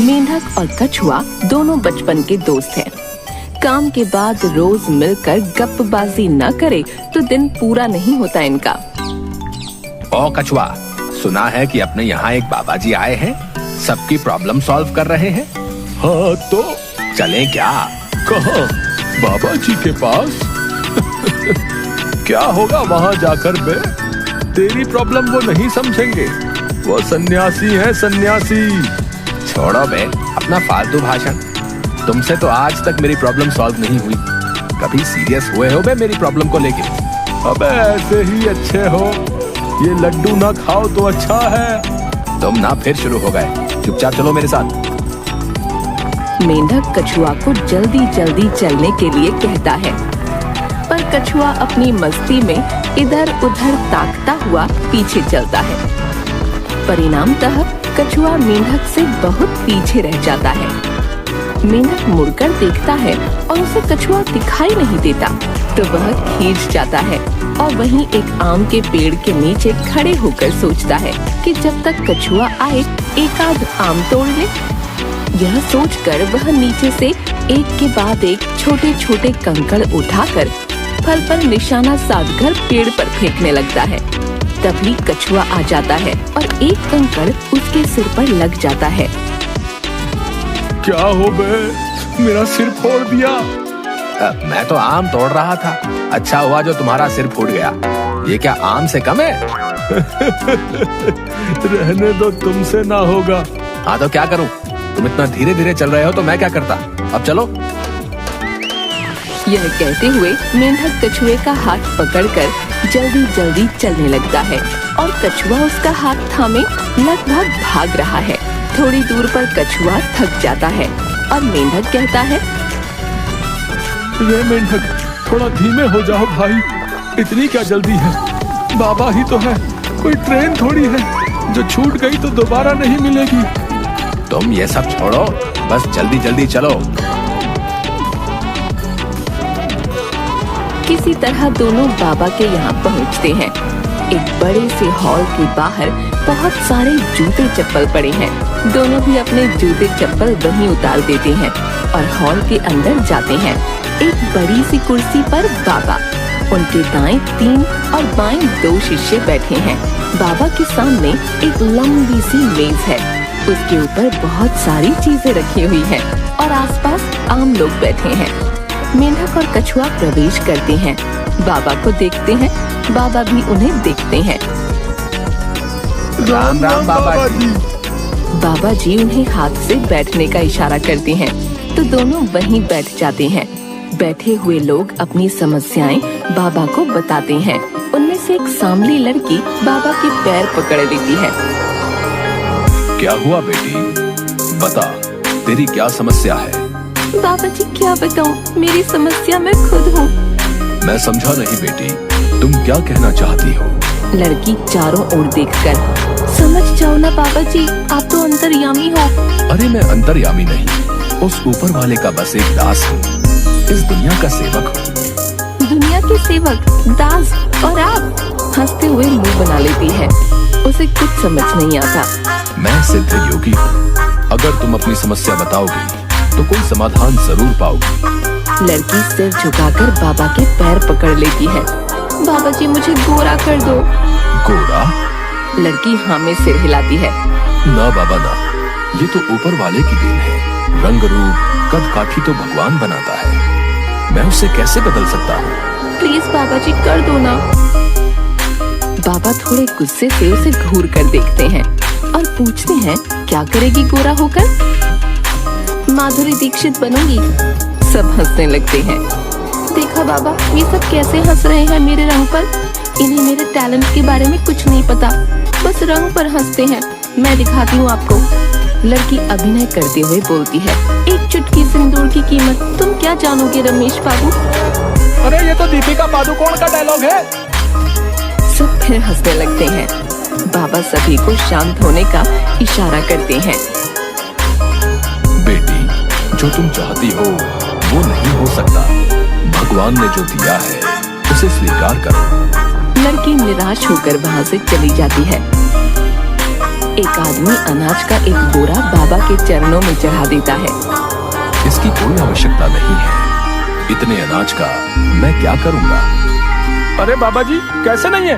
मेंढक और कछुआ दोनों बचपन के दोस्त हैं। काम के बाद रोज मिलकर गप्पबाजी न करे तो दिन पूरा नहीं होता इनका। ओ कछुआ, सुना है कि अपने यहाँ एक बाबा जी आए हैं, सबकी प्रॉब्लम सॉल्व कर रहे हैं। हाँ तो चलें क्या? कहाँ? बाबा जी के पास? क्या होगा वहाँ जाकर बे? तेरी प्रॉब्लम वो नहीं समझेंगे, वो सन्यासी है सन्यासी। छोड़ो बे अपना फालतू भाषण। तुमसे तो आज तक मेरी प्रॉब्लम सॉल्व नहीं हुई। कभी सीरियस हुए हो बे मेरी प्रॉब्लम को लेके? अबे ऐसे ही अच्छे हो, ये लड्डू ना खाओ तो अच्छा है। तुम ना फिर शुरू हो गए, चुपचाप चलो मेरे साथ। मेंढक कछुआ को जल्दी जल्दी चलने के लिए कहता है, पर कछुआ अपनी मस्ती में इधर उधर ताकता हुआ पीछे चलता है। परिणामतः कछुआ मेंढक से बहुत पीछे रह जाता है। मेंढक मुड़कर देखता है और उसे कछुआ दिखाई नहीं देता, तो वह खींच जाता है और वहीं एक आम के पेड़ के नीचे खड़े होकर सोचता है कि जब तक कछुआ आए एक आध आम तोड़ ले। यह सोचकर वह नीचे से एक के बाद एक छोटे छोटे कंकड़ उठाकर फल पर निशाना साधकर पेड़ पर फेंकने लगता है। तभी कछुआ आ जाता है और एक कंकड़ उसके सिर पर लग जाता है। क्या हो बे, मेरा सिर फोड़ दिया। मैं तो आम तोड़ रहा था, अच्छा हुआ जो तुम्हारा सिर फूट गया। ये क्या आम से कम है? रहने दो, तुमसे ना होगा। हाँ तो क्या करूं? तुम इतना धीरे धीरे चल रहे हो तो मैं क्या करता? अब चलो। यह कहते हुए मेंढक कछुए का हाथ पकड़कर जल्दी जल्दी चलने लगता है और कछुआ उसका हाथ थामे लगभग भाग रहा है। थोड़ी दूर पर कछुआ थक जाता है और मेंढक कहता है, रे मेंढक, थोड़ा धीमे हो जाओ भाई, इतनी क्या जल्दी है? बाबा ही तो है, कोई ट्रेन थोड़ी है जो छूट गई तो दोबारा नहीं मिलेगी। तुम ये सब छोड़ो, बस जल्दी जल्दी चलो। किसी तरह दोनों बाबा के यहाँ पहुँचते हैं। एक बड़े से हॉल के बाहर बहुत सारे जूते चप्पल पड़े हैं। दोनों भी अपने जूते चप्पल वहीं उतार देते हैं और हॉल के अंदर जाते हैं। एक बड़ी सी कुर्सी पर बाबा, उनके दाएं 3 और बाएं 2 शिष्य बैठे हैं। बाबा के सामने एक लंबी सी मेज है, उसके ऊपर बहुत सारी चीजें रखी हुई हैं और आसपास आम लोग बैठे हैं। मेंढक और कछुआ प्रवेश करते हैं, बाबा को देखते हैं, बाबा भी उन्हें देखते हैं। राम राम बाबा जी। बाबा जी उन्हें हाथ से बैठने का इशारा करते हैं, तो दोनों वहीं बैठ जाते हैं। बैठे हुए लोग अपनी समस्याएं बाबा को बताते हैं। उनमें से एक सांवली लड़की बाबा के पैर पकड़ लेती है। क्या हुआ बेटी, बता, तेरी क्या समस्या है? बाबा जी क्या बताऊं, मेरी समस्या मैं खुद हूँ। मैं समझा नहीं बेटी, तुम क्या कहना चाहती हो? लड़की चारों ओर देखकर, समझ जाओ ना बाबा जी, आप तो अंतर्यामी हो। अरे मैं अंतर्यामी नहीं, उस ऊपर वाले का बस एक दास हूँ, इस दुनिया का सेवक हूँ। दुनिया के सेवक, दास, और आप? हंसते हुए मुंह बना लेती है, उसे कुछ समझ नहीं आता। मैं सिद्ध योगी हूँ, अगर तुम अपनी समस्या बताओगी तो कोई समाधान जरूर पाओगी। लड़की सिर झुकाकर बाबा के पैर पकड़ लेती है। बाबा जी मुझे गोरा कर दो। गोरा? लड़की हाँ में सिर हिलाती है। ना बाबा ना, ये तो ऊपर वाले की देन है। रंग रूप कद काठी तो भगवान बनाता है, मैं उसे कैसे बदल सकता हूँ? प्लीज बाबा जी कर दो ना। बाबा थोड़े गुस्से से उसे घूर कर देखते हैं और पूछते हैं, क्या करेगी गोरा होकर? माधुरी दीक्षित बनूंगी। सब हंसने लगते हैं। देखा बाबा, ये सब कैसे हंस रहे हैं मेरे रंग पर। इन्हें मेरे टैलेंट के बारे में कुछ नहीं पता, बस रंग पर हंसते हैं। मैं दिखाती हूँ आपको। लड़की अभिनय करते हुए बोलती है, एक चुटकी सिंदूर की कीमत तुम क्या जानोगे रमेश बाबू। अरे ये तो दीपिका पादुकोण का डायलॉग है। सब फिर हंसने लगते हैं। बाबा सभी को शांत होने का इशारा करते हैं। बेटी, जो तुम चाहती हो वो नहीं हो सकता, भगवान ने जो दिया है उसे स्वीकार करो। लड़की निराश होकर वहाँ से चली जाती है। एक आदमी अनाज का एक बोरा बाबा के चरणों में चढ़ा देता है। इसकी कोई आवश्यकता नहीं है। इतने अनाज का मैं क्या करूंगा? अरे बाबा जी, कैसे नहीं है?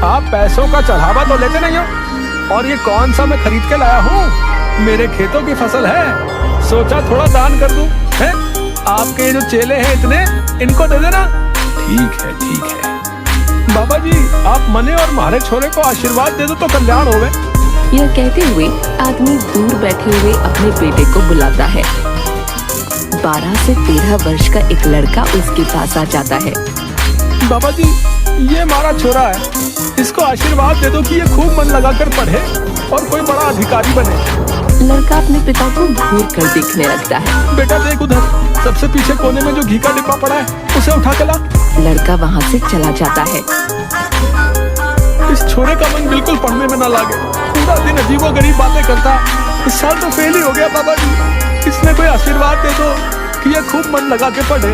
आप पैसों का चढ़ावा तो लेते नहीं हो। और ये कौन सा मैं खरीद के लाया हूँ? मेरे खेतों की फसल है, सोचा थोड़ा दान कर दूं। है आपके जो चेले हैं इतने, इनको दे देना। ठीक है, ठीक है। बाबा जी, आप मने और मारे छोरे को आशीर्वाद दे दो तो कल्याण होवे। यह कहते हुए आदमी दूर बैठे हुए अपने बेटे को बुलाता है। 12 से 13 वर्ष का एक लड़का उसके पास आ जाता है। बाबा जी, ये हमारा छोरा है, इसको आशीर्वाद दे दो कि ये खूब मन लगाकर पढ़े और कोई बड़ा अधिकारी बने। लड़का अपने पिता को घूर कर देखने लगता है। बेटा देख उधर, सबसे पीछे कोने में जो घी का डिब्बा पड़ा है, उसे उठा के ला। लड़का वहाँ से चला जाता है। इस छोरे का मन बिल्कुल पढ़ने में न लागे, पूरा दिन अजीबोगरीब बातें करता। इस साल तो फेल ही हो गया बाबा जी, इसमें कोई आशीर्वाद दे दो कि ये खूब मन लगा के पढ़े।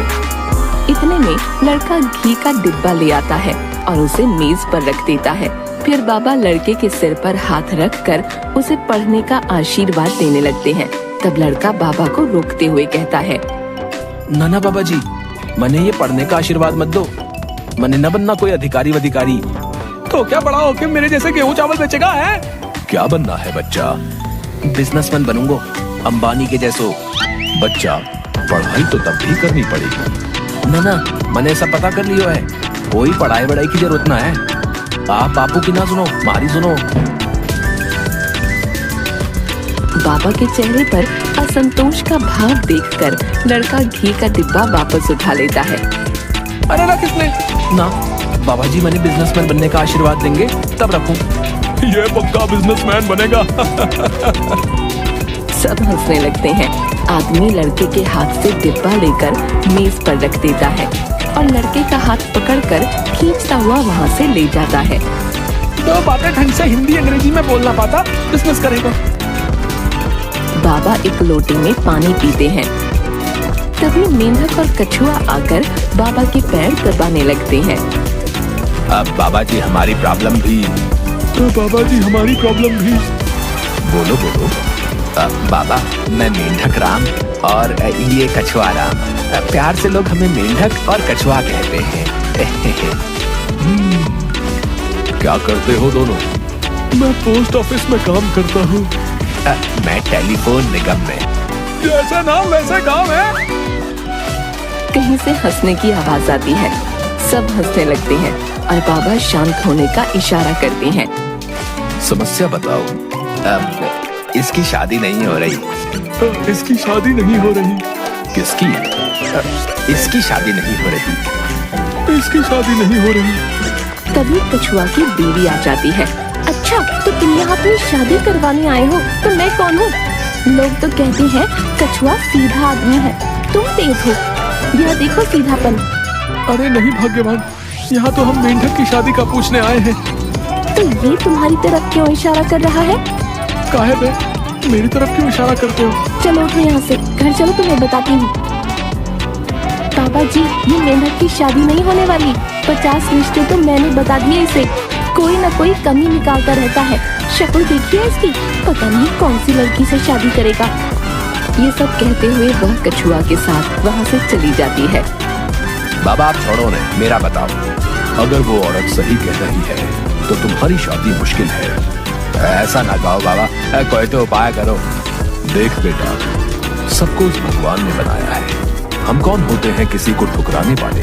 इतने में लड़का घी का डिब्बा ले आता है और उसे मेज पर रख देता है। फिर बाबा लड़के के सिर पर हाथ रखकर उसे पढ़ने का आशीर्वाद देने लगते हैं। तब लड़का बाबा को रोकते हुए कहता है, ना बाबा जी, मने ये पढ़ने का आशीर्वाद मत दो। मने न बनना कोई अधिकारी वधिकारी। तो क्या बड़ा होके मेरे जैसे गेहूं चावल बेचेगा है? क्या बनना है बच्चा? बिजनेसमैन बनूंगा, अंबानी के जैसो। बच्चा, पढ़ाई तो तब भी करनी पड़ेगी। ना मैंने सब पता कर लियो है, कोई पढ़ाई वढ़ाई की जरूरत ना है। आप बापू की ना सुनो, मारी सुनो। बाबा के चेहरे पर असंतोष का भाव देखकर लड़का घी का डिब्बा वापस उठा लेता है। अरे ना किसने? ना बाबा जी, मैंने बिजनेसमैन बनने का आशीर्वाद देंगे तब रखूं। ये पक्का बिजनेसमैन बनेगा। सब हंसने लगते हैं। आदमी लड़के के हाथ से डिब्बा लेकर मेज पर रख देता है और लड़के का हाथ पकड़कर खींचता हुआ वहाँ से ले जाता है। तो बातें ढंग से हिंदी अंग्रेजी में बोलना पाता, बिजनेस करेगा। बाबा एक लोटे में पानी पीते हैं। तभी मेंढक और कछुआ आकर बाबा के पैर दबाने लगते हैं। अब बाबा जी हमारी प्रॉब्लम भी। तो बाबा जी हमारी प्रॉब्लम भी। बोलो बोलो। बाबा, मैं मेंढक राम और ये कछुआ राम। प्यार से लोग हमें मेंढक और कछुआ कहते हैं। क्या करते हो दोनों? मैं पोस्ट ऑफिस में काम करता हूँ। मैं टेलीफोन निगम में। जैसे नाम वैसे काम है। कहीं से हंसने की आवाज आती है। सब हंसने लगते हैं और बाबा शांत होने का इशारा करते हैं। समस्या बताओ। इसकी शादी नहीं हो रही। इसकी शादी नहीं हो रही। किसकी? इसकी शादी नहीं हो रही। इसकी शादी नहीं हो रही। तभी कछुआ की बीवी आ जाती है। अच्छा, तो तुम यहाँ अपनी शादी करवाने आए हो, तो मैं कौन हूँ? लोग तो कहते हैं कछुआ सीधा आदमी है, तुम तेज हो। यह देखो सीधापन। अरे नहीं भाग्यवान, यहाँ तो हम मेंढक की शादी का पूछने आए हैं। तो ये तुम्हारी तरफ क्यों इशारा कर रहा है? काहे बे, मेरी तरफ क्यों इशारा करते हो? चलो उठो यहाँ से, घर चलो, तुम्हें बताती हूँ। बाबा जी, ये मेंढक की शादी नहीं होने वाली। 50 रिश्ते तो मैंने बता दिए इसे। कोई न कोई कमी निकालता रहता है। शक्ल देखिए इसकी, पता नहीं कौन सी लड़की से शादी करेगा। ये सब कहते हुए वह कछुआ के साथ वहाँ से चली जाती है। बाबा आप छोड़ो ने, मेरा बताओ। अगर वो औरत सही कह रही है तो तुम्हारी शादी मुश्किल है। ऐसा ना कहो बाबा, कोई तो उपाय करो। देख बेटा, सबको उस भगवान ने बनाया है। हम कौन होते हैं किसी को ठुकराने वाले?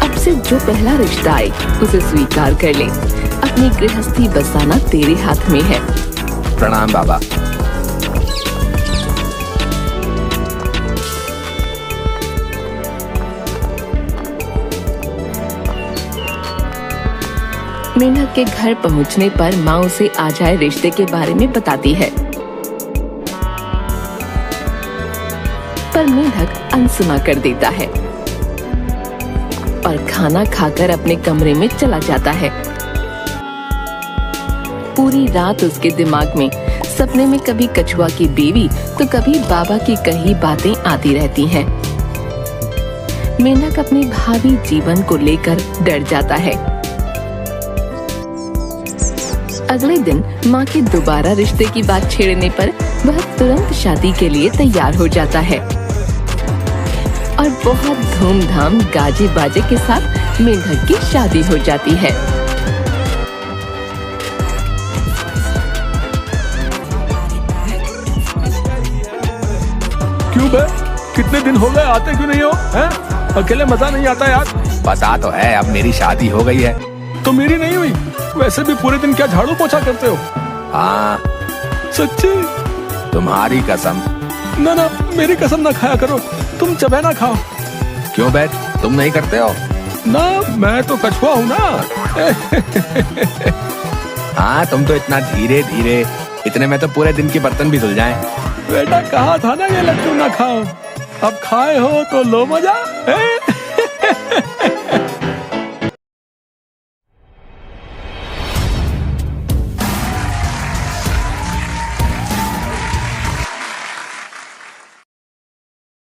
अब से जो पहला रिश्ता आए उसे स्वीकार कर ले। अपनी गृहस्थी बसाना तेरे हाथ में है। प्रणाम बाबा। मेंढक के घर पहुंचने पर माँ उसे आ जाए रिश्ते के बारे में बताती है, पर मेंढक अनसुना कर देता है और खाना खाकर अपने कमरे में चला जाता है। पूरी रात उसके दिमाग में सपने में कभी कछुआ की बीवी तो कभी बाबा की कही बातें आती रहती हैं। मेंढक अपने भावी जीवन को लेकर डर जाता है। अगले दिन माँ के दोबारा रिश्ते की बात छेड़ने पर वह तुरंत शादी के लिए तैयार हो जाता है और बहुत धूमधाम गाजे बाजे के साथ मेंढक की शादी हो जाती है। क्यों बे? कितने दिन हो गए आते क्यों नहीं हो? हैं? अकेले मजा नहीं आता यार। पता तो है अब मेरी शादी हो गई है। तो मेरी नहीं हुई। वैसे भी पूरे दिन क्या झाड़ू पोछा करते हो? हाँ सच्ची? तुम्हारी कसम। ना ना, मेरी कसम ना खाया करो, तुम चबे ना खाओ। क्यों बे, तुम नहीं करते हो? ना, मैं तो कछुआ हूँ ना। हाँ तुम तो इतना धीरे धीरे, इतने में तो पूरे दिन के बर्तन भी धुल जाएं। बेटा कहा था ना ये लड्डू ना खाओ, अब खाए हो तो लो मजा।